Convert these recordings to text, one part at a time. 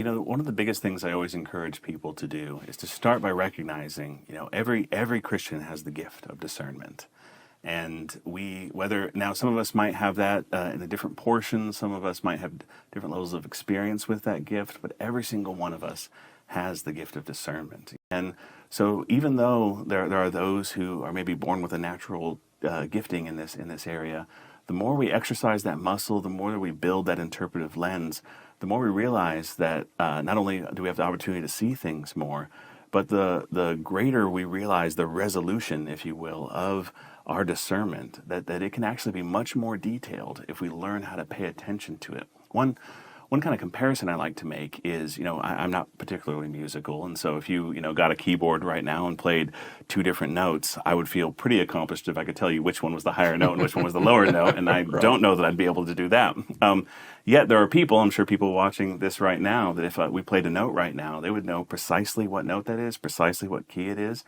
One of the biggest things I always encourage people to do is to start by recognizing, every Christian has the gift of discernment. And whether now some of us might have that in a different portion, some of us might have different levels of experience with that gift, but every single one of us has the gift of discernment. And so even though there are those who are maybe born with a natural gifting in this area, the more we exercise that muscle, the more that we build that interpretive lens, the more we realize that not only do we have the opportunity to see things more, but the greater we realize the resolution, if you will, of our discernment, that it can actually be much more detailed if we learn how to pay attention to it. One kind of comparison I like to make is, I'm not particularly musical, and so if you got a keyboard right now and played two different notes, I would feel pretty accomplished if I could tell you which one was the higher note and which one was the lower note, and I don't know that I'd be able to do that. Yet there are people, I'm sure people watching this right now, that if we played a note right now, they would know precisely what note that is, precisely what key it is.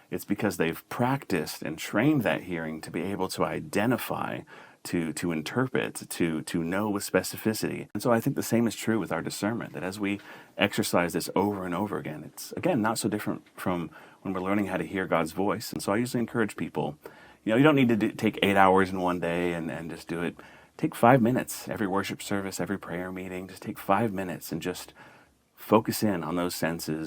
It's because they've practiced and trained that hearing to be able to identify, to interpret, to know with specificity. And so I think the same is true with our discernment, that as we exercise this over and over again, it's, again, not so different from when we're learning how to hear God's voice. And so I usually encourage people, you don't need to take 8 hours in one day and just do it. Take 5 minutes every worship service, every prayer meeting. Just take 5 minutes and just focus in on those senses